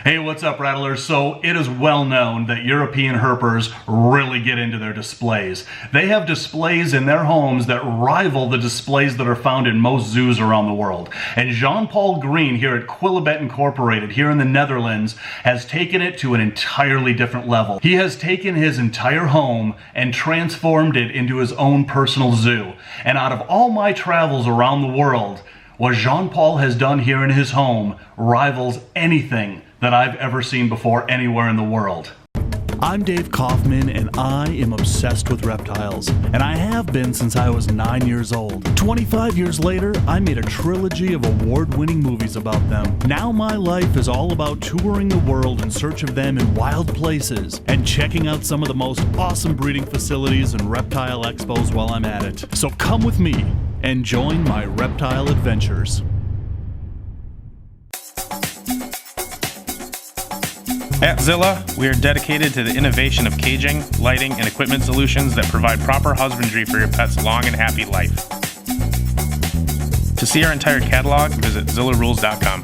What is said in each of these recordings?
Hey, what's up, Rattlers? So it is well known that European herpers really get into their displays. They have displays in their homes that rival the displays that are found in most zoos around the world. And Paul Groen here at Quillibet Incorporated here in the Netherlands has taken it to an entirely different level. He has taken his entire home and transformed it into his own personal zoo. And out of all my travels around the world, what Paul has done here in his home rivals anything that I've ever seen before anywhere in the world. I'm Dāv Kaufman, and I am obsessed with reptiles, and I have been since I was 9 years old. 25 years later, I made a trilogy of award-winning movies about them. Now my life is all about touring the world in search of them in wild places and checking out some of the most awesome breeding facilities and reptile expos while I'm at it. So come with me and join my Reptile Adventures. At Zilla, we are dedicated to the innovation of caging, lighting, and equipment solutions that provide proper husbandry for your pet's long and happy life. To see our entire catalog, visit zillarules.com.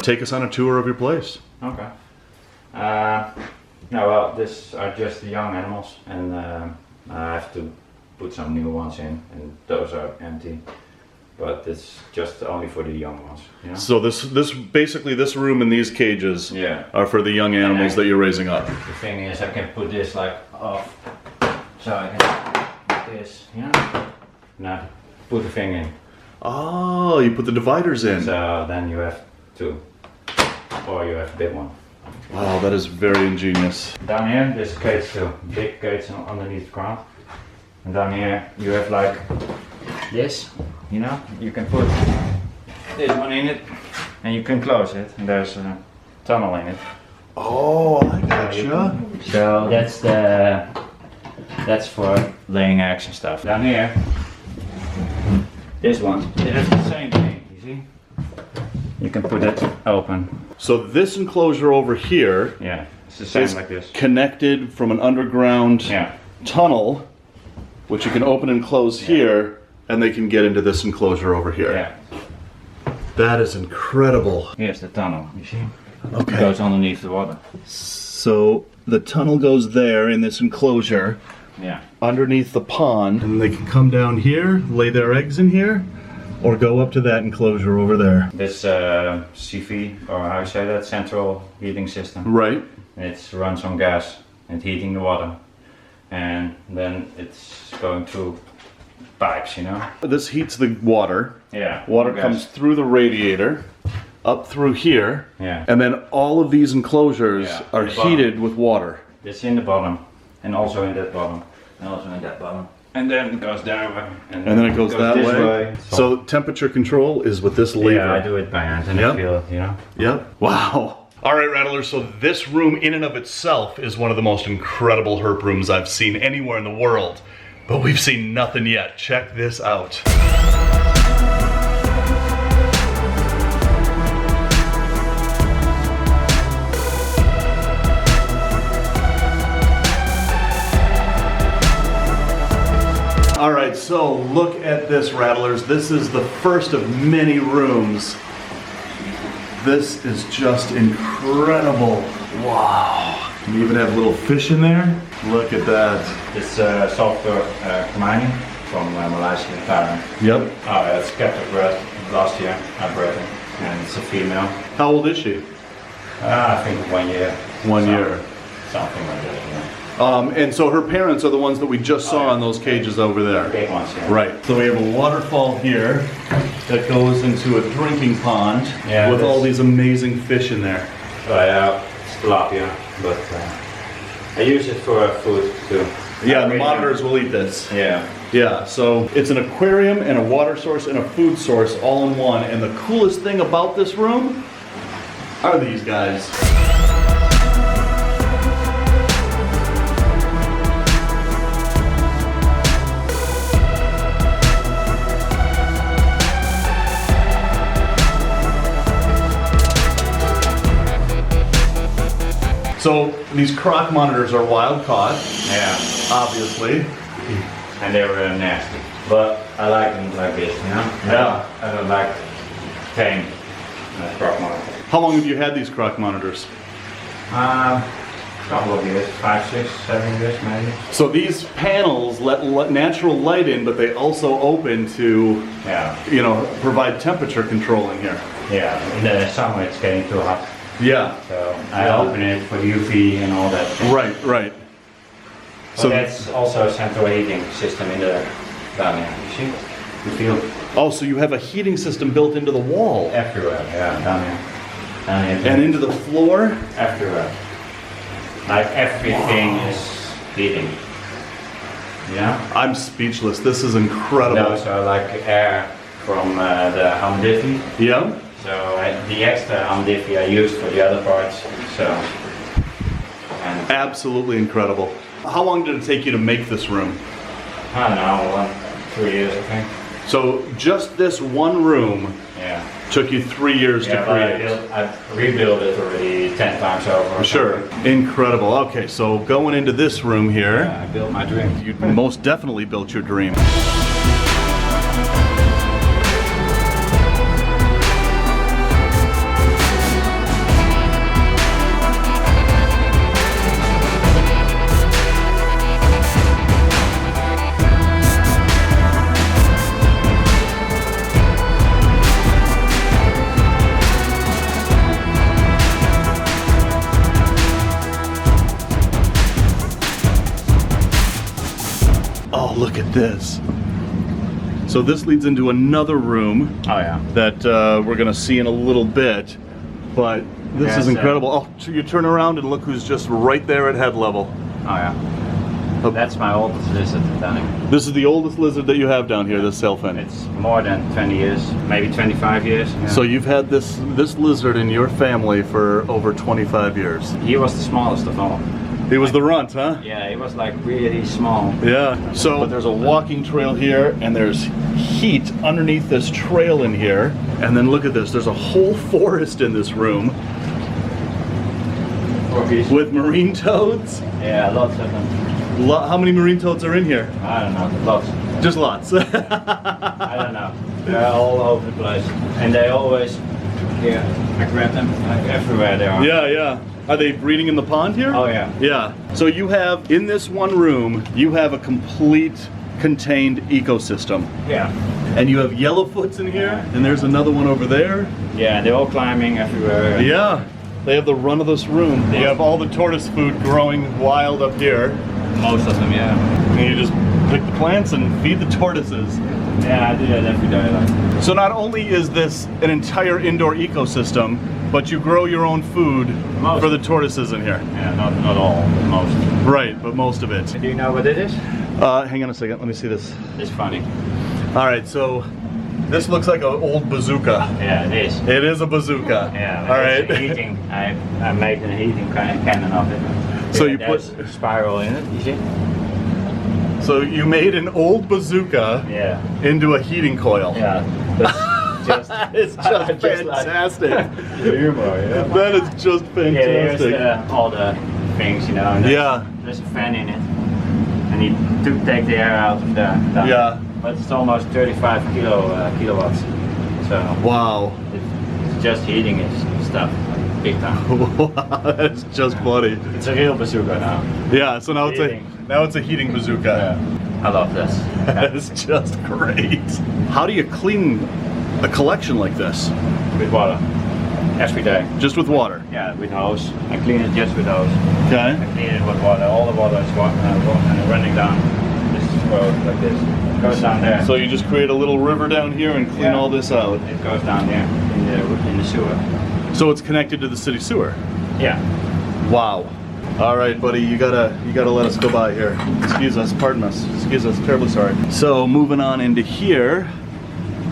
Take us on a tour of your place. Okay. No, well, these are just the young animals, and I have to put some new ones in, and those are empty. But it's just only for the young ones. You know? So this room and these cages are for the young animals that you're raising up. The thing is, I can put this like off, so I can like this, you know. Now put the thing in. Oh, you put the dividers in. So then you have two, or you have a big one. Wow, that is very ingenious. Down here, there's a cage too, big cage underneath the ground. And down here, you have like this, you know, you can put this one in it, and you can close it, and there's a tunnel in it. Oh, I gotcha. So that's for laying eggs and stuff. Down here, this one, it has the same thing, you see? You can put it open. So this enclosure over here, it's the same like this. Connected from an underground tunnel, which you can open and close here, and they can get into this enclosure over here. Yeah. That is incredible. Here's the tunnel, you see? Okay. It goes underneath the water. So the tunnel goes there in this enclosure, underneath the pond, and they can come down here, lay their eggs in here, or go up to that enclosure over there. This CV, or how you say that, central heating system. Right. It runs on gas and heating the water. And then it's going through pipes, you know. This heats the water. Yeah. Water comes through the radiator, up through here. Yeah. And then all of these enclosures are heated with water. It's in the bottom, and also in that bottom, and also in that bottom. And then it goes that way. And then it goes that this way. So temperature control is with this lever. Yeah, I do it by hand and I feel it, you know. Yep. Wow. All right, Rattlers, so this room in and of itself is one of the most incredible herp rooms I've seen anywhere in the world. But we've seen nothing yet. Check this out. All right, so look at this, Rattlers. This is the first of many rooms. This is just incredible. Wow. You even have little fish in there. Look at that. It's sulfur mining from Malaysia and Thailand. Yep. It's captive bred last year. I bred it, and it's a female. How old is she? I think 1 year. 1 year. Something like that, yeah. And so her parents are the ones that we just saw in those cages over there. Big ones, yeah. Right. So we have a waterfall here that goes into a drinking pond with all these amazing fish in there. It's tilapia, but I use it for food too. Yeah, the monitors will eat this. Yeah. Yeah, so it's an aquarium and a water source and a food source all in one. And the coolest thing about this room are these guys. So these croc monitors are wild caught, Yeah. obviously. And they're really nasty. But I like them like this, you know? Yeah. I don't like tame croc monitor. How long have you had these croc monitors? Couple of years, 5, 6, 7 years maybe. So these panels let natural light in, but they also open to, Yeah. you know, provide temperature control in here. Yeah, in the summer it's getting too hot. Yeah. So I open it for UV and all that. Right, right. So that's also a central heating system in the down here. You see? You feel Oh, so you have a heating system built into the wall everywhere. Yeah, down here. Down here. and into the floor? Everywhere. Like everything is heating. You know? I'm speechless. This is incredible. And also like air from the humidity. Yeah. So the extra humidity I use for the other parts. So. And Absolutely incredible. How long did it take you to make this room? I don't know, 2 years I think. So just this one room Yeah. took you 3 years to Yeah, but create. I rebuilt it already 10 times over. or Sure. something. Incredible. Okay, so going into this room here, Yeah, I built my dream. you most definitely built your dream. Oh, look at this. So this leads into another room Oh yeah. that we're gonna see in a little bit, but this Yeah, is so- incredible. Oh, so you turn around and look who's just right there at head level. Oh yeah. That's my oldest lizard down here. This is the oldest lizard that you have down here, this sailfin. It's more than 20 years, maybe 25 years. Yeah. So you've had this lizard in your family for over 25 years. He was the smallest of all. He was the runt, huh? Yeah, he was like really small. Yeah. So there's a walking trail here, and there's heat underneath this trail in here. And then look at this. There's a whole forest in this room with marine toads. Yeah, lots of them. How many marine toads are in here? I don't know, lots. Just lots. I don't know. They're all over the place. And they always, yeah, I grab them like everywhere they are. Yeah, yeah. Are they breeding in the pond here? Oh yeah. Yeah. So you have, in this one room, you have a complete contained ecosystem. Yeah. And you have yellowfoots in here, and there's another one over there. Yeah, they're all climbing everywhere. Yeah. They have the run of this room. You have all the tortoise food growing wild up here. Most of them, yeah. And you just pick the plants and feed the tortoises. Yeah, I do that every day. Like. So not only is this an entire indoor ecosystem, but you grow your own food Most. for the tortoises in here. Yeah, not all, but most. Right, but most of it. Do you know what it is? Hang on a second, let me see this. It's funny. All right, so this looks like an old bazooka. Yeah, it is. It is a bazooka. Yeah. All it's right. Heating. I made a heating cannon of it. So Yeah, you there's a spiral in it. You see? So you made an old bazooka Yeah. into a heating coil. Yeah. That's just. It's just Just like- fantastic. humor. Yeah. That is just Yeah, here's fantastic. all the things, you know. And Yeah. There's a fan in it, and you take the air out of the. Yeah. But it's almost 35 kilowatts. So Wow. it's just heating its stuff, big time. Wow, that's just funny. It's a real bazooka now. Yeah, so now Heating. it's a heating bazooka. I love this. That's just great. How do you clean a collection like this? With water. Every day. Just with water. Yeah, with hose. I clean it just with hose. Okay. I clean it with water. All the water is running down. This goes like this. It goes down there. So you just create a little river down here and clean Yeah. all this out. It goes down there in the sewer. So it's connected to the city sewer. Yeah. Wow. All right, buddy, you gotta let us go by here. Excuse us, pardon us. Excuse us, terribly sorry. So moving on into here.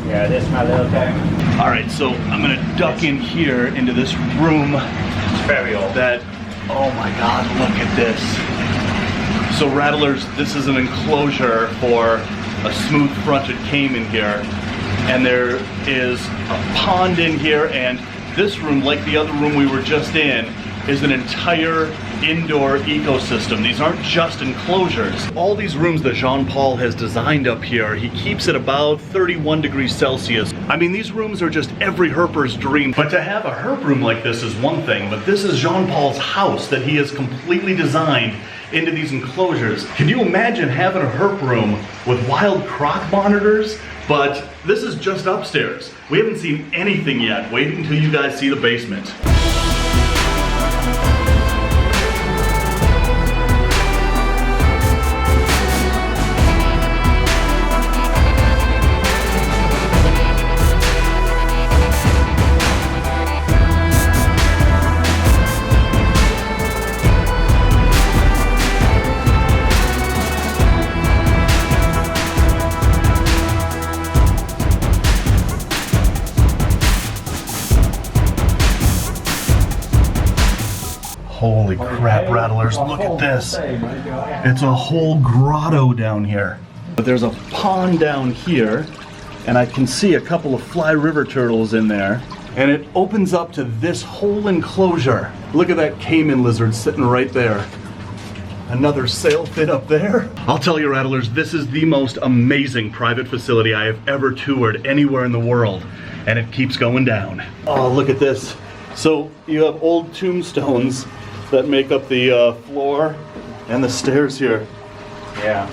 Yeah, this is my little tank. All right, so I'm gonna duck in here into this room It's very old. that, oh my God, look at this. So Rattlers, this is an enclosure for a smooth fronted caiman here. And there is a pond in here, and this room, like the other room we were just in, is an entire indoor ecosystem. These aren't just enclosures. All these rooms that Jean-Paul has designed up here, he keeps it about 31 degrees Celsius. I mean, these rooms are just every herper's dream. But to have a herp room like this is one thing, but this is Jean-Paul's house that he has completely designed into these enclosures. Can you imagine having a herp room with wild croc monitors? But this is just upstairs. We haven't seen anything yet. Wait until you guys see the basement. Holy crap, Rattlers, look at this. It's a whole grotto down here. But there's a pond down here, and I can see a couple of fly river turtles in there. And it opens up to this whole enclosure. Look at that caiman lizard sitting right there. Another sailfin up there. I'll tell you, Rattlers, this is the most amazing private facility I have ever toured anywhere in the world. And it keeps going down. Oh, look at this. So you have old tombstones that make up the floor and the stairs here. Yeah.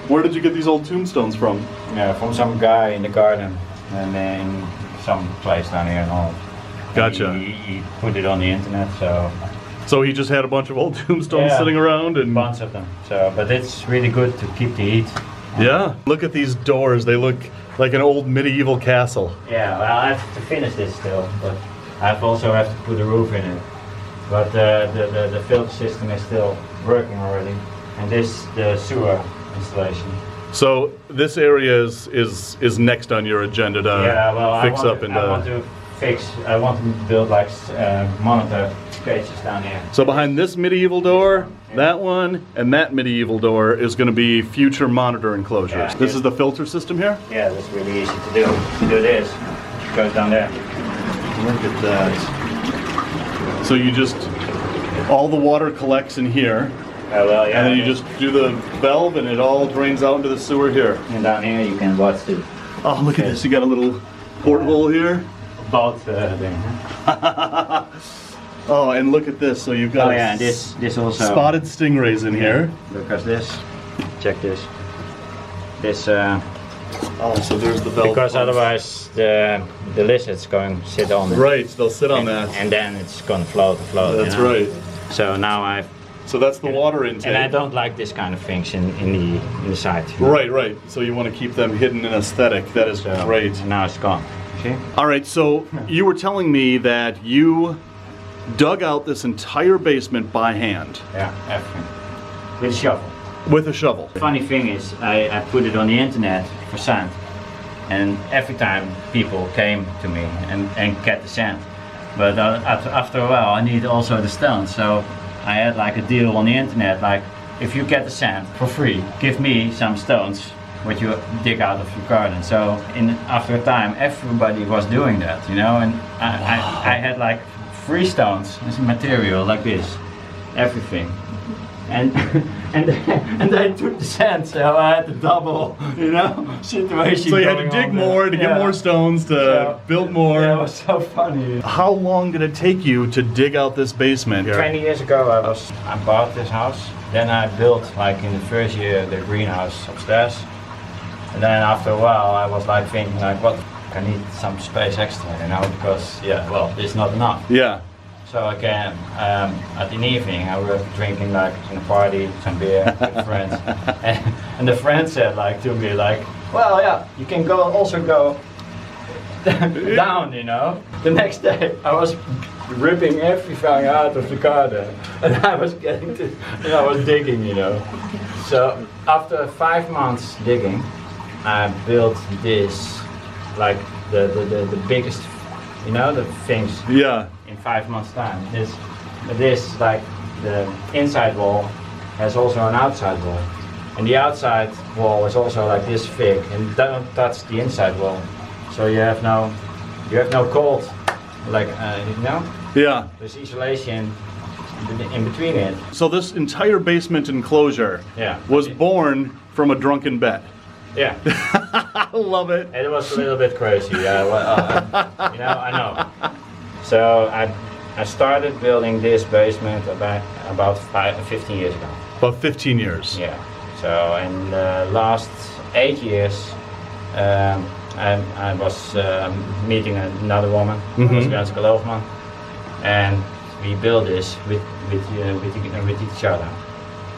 Where did you get these old tombstones from? Yeah, from some guy in the garden and in some place down here in Holland. Gotcha. He put it on the internet, so. So he just had a bunch of old tombstones sitting around and. A bunch of them. So, but it's really good to keep the heat. Yeah. Look at these doors. They look like an old medieval castle. Yeah. Well, I have to finish this still, but I also have to put a roof in it. But the filter system is still working already, and this the sewer installation. So this area is next on your agenda to fix up and. I want to build like monitor cages down here. So behind this medieval door, that one, and that medieval door is going to be future monitor enclosures. Yeah. This is the filter system here? Yeah, that's really easy to do. You do this, it goes down there. Look at that. So you just, all the water collects in here. Well, yeah. And then you just do the valve and it all drains out into the sewer here. And down here you can watch the. Oh, look at this. You got a little porthole here. Boat thing. Oh, and look at this. So you've got and this also. Spotted stingrays in here. Because this, check this. This. Oh, so there's the valve. Because otherwise the lizard's going to sit on it. Right, they'll sit on that. And then it's going to float. That's right. So now So that's the water intake. And I don't like this kind of things in the side. Right. So you want to keep them hidden and aesthetic. That is great. And now it's gone. See? All right, so you were telling me that you dug out this entire basement by hand. Yeah, everything. With a shovel. With a shovel. The funny thing is, I put it on the internet for sand. And every time people came to me and get the sand. But after a while I need also the stone. So I had like a deal on the internet, like if you get the sand for free, give me some stones what you dig out of your garden. So after a time everybody was doing that, you know, and I had like free stones, this material like this, everything. And they took the sand, so I had the double, you know, situation. So you had to dig more to get more stones to build more. Yeah, it was so funny. How long did it take you to dig out this basement? 20 years ago I bought this house. Then I built, like in the first year, the greenhouse upstairs. And then after a while I was like thinking like, what, I need some space extra, you know, because it's not enough. Yeah. So again, at the evening I was drinking like in a party, some beer with friends. And the friend said like to me like, well yeah, you can also go down, you know. The next day I was ripping everything out of the garden and I was digging, you know. So after 5 months digging, I built this, like the biggest, you know, the things. Yeah. In 5 months' time. This like the inside wall has also an outside wall, and the outside wall is also like this thick, and don't touch the inside wall. So you have no cold, like you know. Yeah. There's isolation in between it. So this entire basement enclosure Yeah. was born from a drunken bet. Yeah. I love it. It was a little bit crazy. You know, I know. So I started building this basement about 15 years ago. About 15 years. Yeah. So in the last 8 years, I was meeting another woman, Dāv Kaufman, and we built this with each other,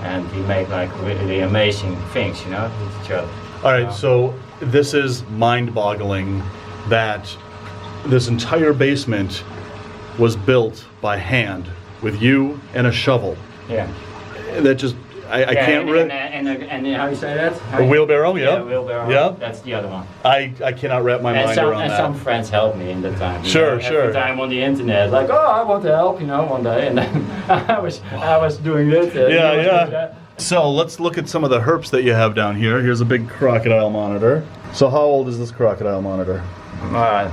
and we make like really amazing things, you know, with each other. All right, so this is mind-boggling that this entire basement was built by hand with you and a shovel. Yeah. That just, I can't really... And how you say that? A wheelbarrow, yeah. Yeah, wheelbarrow. Yeah. That's the other one. I cannot wrap my mind around and that. some friends helped me in the time. Sure, sure. Every time on the internet, like, oh, I want to help, you know, one day, and then I was doing it. Yeah. So let's look at some of the herps that you have down here. Here's a big crocodile monitor. So how old is this crocodile monitor? I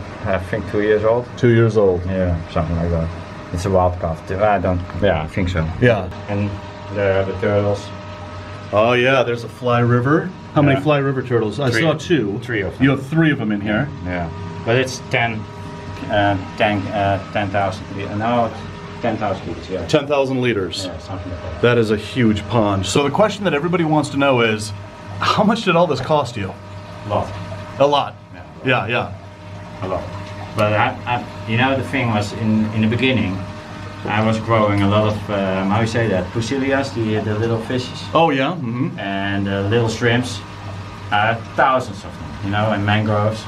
think 2 years old. 2 years old. Yeah, something like that. It's a wild calf. I think so. Yeah. And the turtles. Oh yeah, there's a fly river. How many Yeah. fly river turtles? I saw 2. 3 of them. You have 3 of them in here. Yeah. But it's 10,000 liters. No, 10,000 liters, yeah. 10,000 liters. Yeah, something like that. That is a huge pond. So the question that everybody wants to know is, how much did all this cost you? A lot. A lot. Yeah, a lot. But you know, the thing was in the beginning, I was growing a lot of how you say that, pusilias, the little fishes, Oh yeah. Mm-hmm. and little shrimps. Thousands of them, you know, and mangroves.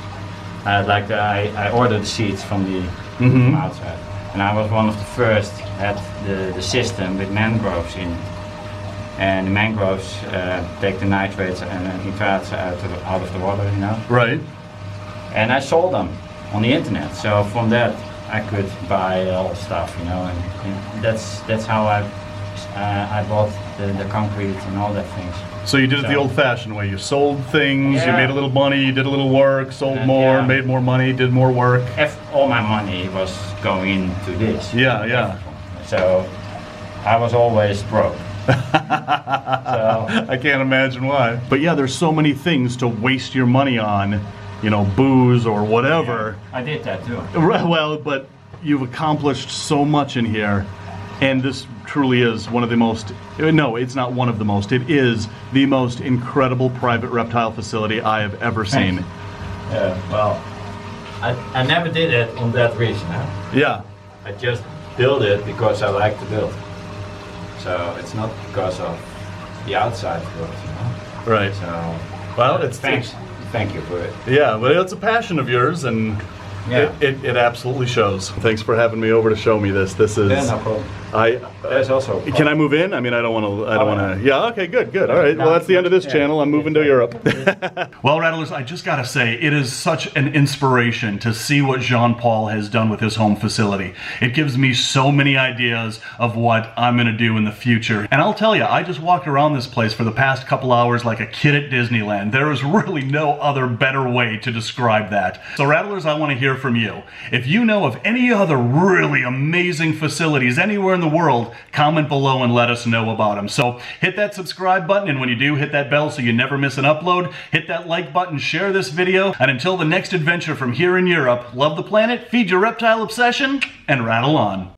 I ordered the seeds from from outside, and I was one of the first at the system with mangroves in. And the mangroves take the nitrates and nitrates out of the water, you know. Right. And I sold them on the internet. So from that, I could buy all stuff, you know. And that's how I bought the concrete and all that things. So you did it the old-fashioned way. You sold things, you Yeah. made a little money, you did a little work, sold more, Yeah. made more money, did more work. All my money was going into this. Yeah. So I was always broke. So I can't imagine why. But yeah, there's so many things to waste your money on, you know, booze or whatever. I did that too. Well, but you've accomplished so much in here, and this truly is one of the most, no, it's not one of the most, it is the most incredible private reptile facility I have ever seen. Well, I never did it on that reason. Huh? Yeah. I just built it because I like to build. So it's not because of the outside world, you know. Right. So Well, it's thank you for it. Yeah, but it's a passion of yours, and Yeah. it absolutely shows. Thanks for having me over to show me this. This is. Yeah, no problem. There's also. Can I move in? I mean, I don't want to. I don't want to. Yeah. Okay. Good. All right. Well, that's the end of this channel. I'm moving to Europe. Well, Rattlers, I just gotta say, it is such an inspiration to see what Jean-Paul has done with his home facility. It gives me so many ideas of what I'm gonna do in the future. And I'll tell you, I just walked around this place for the past couple hours like a kid at Disneyland. There is really no other better way to describe that. So, Rattlers, I want to hear from you. If you know of any other really amazing facilities anywhere in the world, comment below and let us know about them. So hit that subscribe button, and when you do, hit that bell so you never miss an upload. Hit that like button, share this video, and until the next adventure from here in Europe, love the planet, feed your reptile obsession, and rattle on.